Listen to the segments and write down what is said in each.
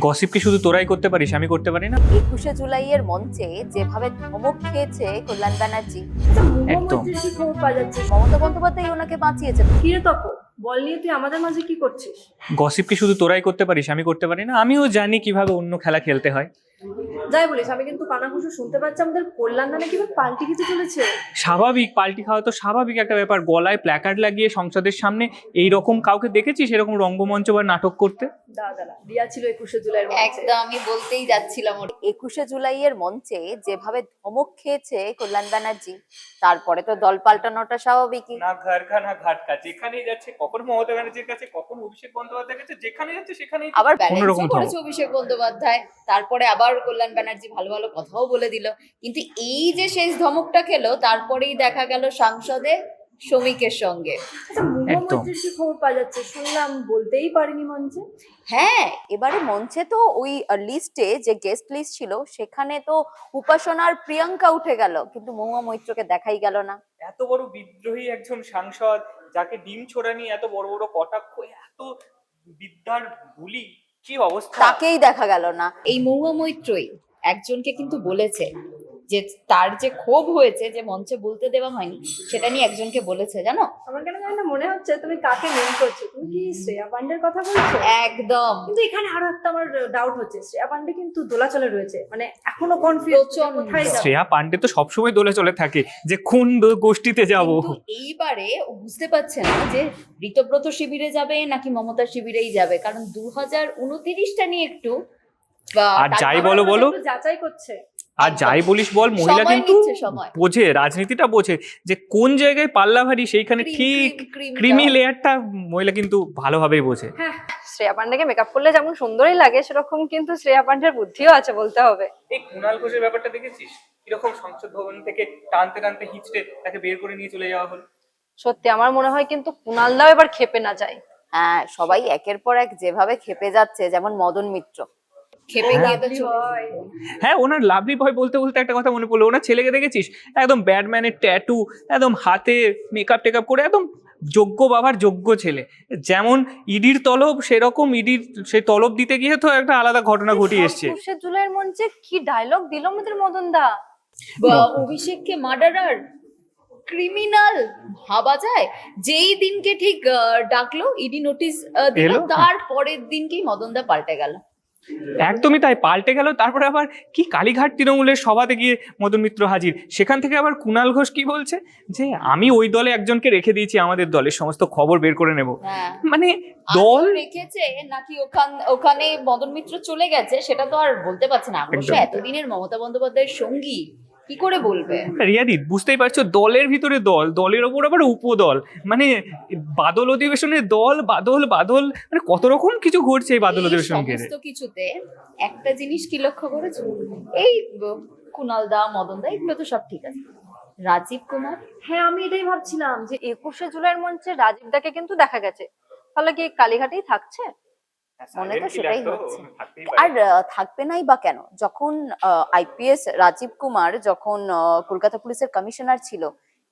Gossip কি শুধু তোরাই করতে পারিস, আমি করতে পারি না? ২১শে জুলাইয়ের মঞ্চে যেভাবে ধমক খেয়েছে কল্যাণ ব্যানার্জি, একদম। কি খবর পাওয়া যাচ্ছে? মমতা বন্দ্যোপাধ্যায় ওনাকে বাঁচিয়েছে। কি রে তপন, বল নিয়ে তুই আমাদের মাঝে কি করছিস? গসিপ কি শুধু তোরাই করতে পারিস, আমি করতে পারি না? আমিও জানি কিভাবে অন্য খেলা খেলতে হয়। যাই বলিস, আমি কিন্তু কানাঘুষো শুনতে পাচ্ছি আমাদের কল্যাণ নামে কিভাবে পাল্টি খেতে চলেছে। স্বাভাবিক, পাল্টি খাওয়া তো স্বাভাবিক একটা ব্যাপার। গলায় প্ল্যাকার্ড লাগিয়ে সংসদের সামনে এই রকম কাউকে দেখেছিস এরকম রঙ্গমঞ্চ বা নাটক করতে? দাদা রিয়া ছিল ২১শে জুলাইয়ের মঞ্চে। একদম, আমি বলতেই যাচ্ছিলাম ২১শে জুলাইয়ের মঞ্চে যেভাবে ধমক খেয়েছে কল্যাণ ব্যানার্জি, তারপরে তো দল পাল্টানোটা স্বাভাবিকই। না ঘর খা না ঘাট খা, যেখানেই যাচ্ছে কখনো মমতা ব্যানার্জির কাছে, কখনো অভিষেক বন্দ্যোপাধ্যায়ের কাছে, যেখানে যাচ্ছে সেখানেই আবার অন্যরকম ব্যালেন্সও ধমক। করেছে অভিষেক বন্দ্যোপাধ্যায়, তারপরে আবার কল্যাণ ব্যানার্জি ভালো ভালো কথাও বলে দিল। কিন্তু এই যে শেষ ধমকটা খেলো, তারপরেই দেখা গেল সাংসদে শ্রমিকের সঙ্গে। আচ্ছা, মুখ্যমন্ত্রীর কি খবর পাওয়া যাচ্ছে? শুনলাম বলতেই পারিনি মঞ্চে। হ্যাঁ, এবারে মঞ্চে তো ওই লিস্টে যে গেস্ট লিস্ট ছিল সেখানে তো উপাসনার প্রিয়াঙ্কা উঠে গেল, কিন্তু মহুয়া মৈত্রকে দেখাই গেল না। এত বড় বিদ্রোহী একজন সাংসদ, যাকে ডিম ছোড়ানি, এত বড় বড় কটাক্ষ, এত বিদ্যার বুলি, কি অবস্থা! তাকেই দেখা গেল না। এই মহুয়া মৈত্রই একজনকে কিন্তু বলেছে যে তার যে ক্ষোভ হয়েছে যে মঞ্চে বলতে দেওয়া হয়নি, সেটা নিয়ে একজনকে বলেছে, জানো? আমার কেন জানি না মনে হচ্ছে তুমি কাকে মেন করছো। তুমি কি শ্রেয়া পান্ডের কথা বলছো? একদম। কিন্তু এখানে আরো একটা আমার ডাউট হচ্ছে, শ্রেয়া পান্ডে কিন্তু দোলাচলে রয়েছে, মানে এখনো কনফিউজ প্রচন্ড। কোথায় যাবে। শ্রেয়া পান্ডে তো সবসময় দোলে চলে থাকে যে কোন গোষ্ঠীতে যাব। কিন্তু এইবারে ও বুঝতে পারছে না যে ঋতব্রত শিবিরে যাবে নাকি মমতার শিবিরেই যাবে, কারণ 2029টা নিয়ে একটু আর যাই বলো বলো, একটু যাচাই করছে। আর যাই বলিস বল, মহিলা সময় কিন্তু নিচ্ছে, সময়। বোঝে, রাজনীতিটা বোঝে যে কোন জায়গায় পাল্লা ভারী, সেইখানে ঠিক ক্রিমি লেয়ারটা মহিলা কিন্তু ভালোভাবেই বোঝে। হ্যাঁ, শ্রেয়া পান্ডেকে মেকআপ করলে যেমন সুন্দরই লাগে, সেরকম কিন্তু শ্রেয়া পান্ডের বুদ্ধিও আছে বলতে হবে। এই কুণাল ঘোষের ব্যাপারটা দেখেছিস? কিরকম সংসদ ভবন থেকে টানতে টানতে হিচড়ে তাকে বের করে নিয়ে চলে যাওয়া হলো। সত্যি আমার মনে হয় কিন্তু কুণালদাও এবার খেপে না যায়। হ্যাঁ, সবাই একের পর এক যেভাবে খেপে যাচ্ছে, যেমন মদন মিত্র। খেপে গিয়ে তো হয়। হ্যাঁ, ওনার লাভলি বয় বলতে বলতে একটা কথা মনে পড়লো। ওনার ছেলেকে দেখেছিস? একদম ব্যাটম্যানের ট্যাটু, একদম হাতে মেকআপ টেকআপ করে, একদম যোগ্য বাবার যোগ্য ছেলে। যেমন ইডির তলব, সেরকম ইডির সেই তলব দিতে গিয়ে তো একটা আলাদা ঘটনা ঘটিয়ে এসছে। ২১শে জুলাইয়ের মঞ্চে কি ডায়লগ দিল আমাদের মদন দা। অভিষেককে মার্ডারার, ক্রিমিনাল ভাবা যায়? যেই দিনকে ঠিক ডাকলো, ইডি নোটিশ দিল, এলো। তার পরের দিনকেই মদনদা পাল্টে গেল। একদমই তাই, পাল্টে গেল। তারপরে আবার কি কালীঘাট তৃণমূলের সভাতে গিয়ে মদন মিত্র হাজির। সেখান থেকে আবার কুণাল ঘোষ কি বলছে যে আমি ওই দলে একজনকে রেখে দিয়েছি, আমাদের দলের সমস্ত খবর বের করে নেব। হ্যাঁ, মানে দল দল রেখেছে নাকি ওখানে মদন মিত্র চলে গেছে সেটা তো আর বলতে পারছে না। অবশ্য একদম। এতদিনের মমতা বন্দ্যোপাধ্যায়ের সঙ্গী কি করে বলবে? রিয়াদি, বুঝতেই পারছো, দলের ভিতরে দল, দলের ওপর আবার উপদল, মানে বাদল অধিবেশনের দল, বাদল বাদল, মানে কত রকম কিছু ঘটছে এই বাদল এই অধিবেশন ঘিরে। সমস্ত কিছুতে একটা জিনিস কি লক্ষ্য করেছো? এই কুণাল দা, মদন দা, এগুলো তো সব ঠিক আছে, রাজীব কুমার। হ্যাঁ, আমি এটাই ভাবছিলাম যে ২১শে জুলাইয়ের মঞ্চে রাজীব দাকে কিন্তু দেখা গেছে, তাহলে কি কালীঘাটেই থাকছে? মনে তো সেটাই হচ্ছে। আর থাকবে নাই বা কেন? যখন আইপিএস রাজীব কুমার যখন কলকাতা পুলিশের কমিশনার ছিল,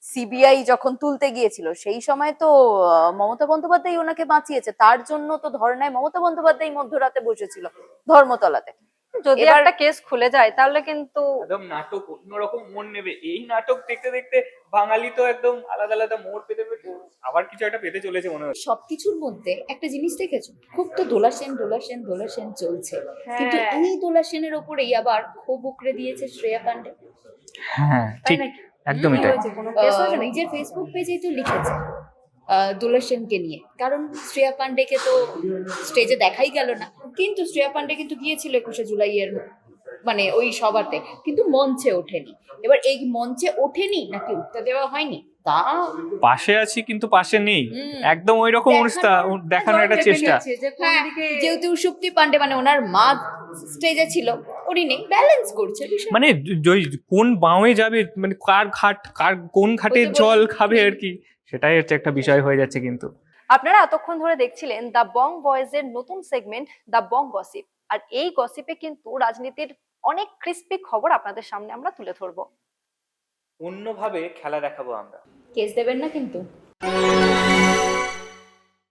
সিবিআই যখন তুলতে গিয়েছিল, সেই সময় তো মমতা বন্দ্যোপাধ্যায় ওনাকে বাঁচিয়েছে। তার জন্য তো ধর্নায় মমতা বন্দ্যোপাধ্যায় মধ্যরাতে বসেছিল ধর্মতলাতে। যদি এবার- একটা কেস খুলে যায় তাহলে কিন্তু একদম নাটক অন্যরকম মোড় নেবে। এই নাটক দেখতে দেখতে বাঙালি তো একদম আলাদা আলাদা মোড় পেতে পেতে আবার কিছু একটা পেতে চলেছে মনে হচ্ছে। সবকিছুর মধ্যে একটা জিনিস দেখেছো, খুব তো দোলাসেন দোলাসেন দোলাসেন চলছে, কিন্তু হ্যাঁ। এই দোলাসেনের ওপরেই আবার ক্ষোভ উকড়ে দিয়েছে শ্রেয়া পান্ডে। হ্যাঁ ঠিক, নাকি? একদমই তাই। হয়েছে কোনো কেস হয়েছে নাকি? নিজের ফেসবুক পেজেই তো লিখেছে দোলাসেনকে নিয়ে, কারণ শ্রেয়া পান্ডেকে তো স্টেজে দেখাই গেল না। কিন্তু শ্রেয়া পান্ডে কিন্তু গিয়েছিল 21শে জুলাইয়ের মানে ওই সভাতে, কিন্তু মঞ্চে ওঠেনি। এবার এই মঞ্চে ওঠেনি নাকি উঠতে দেওয়া হয়নি তা পাশে আছি কিন্তু পাশে নেই, হুম। একদম ওই রকম দেখানোর একটা চেষ্টা। হ্যাঁ, যেহেতু সুপ্তি পান্ডে মানে ওনার মা স্টেজে ছিল, উনি নেই, ব্যালেন্স করছে বিষয়টা। মানে কোন বাঁয়ে যাবে, মানে কার কোন ঘাটে ওই যে জল বললাম, খাবে আর কি, সেটাই হচ্ছে একটা বিষয় হয়ে যাচ্ছে কিন্তু। আপনারা এতক্ষণ ধরে দেখছিলেন দ্য বং বয়েজের নতুন সেগমেন্ট দ্য বং গসিপ। আর এই গসিপে কিন্তু রাজনীতির অনেক ক্রিস্পি খবর আপনাদের সামনে আমরা তুলে ধরবো। অন্যভাবে খেলা দেখাবো আমরা। কেস দেবেন না কিন্তু।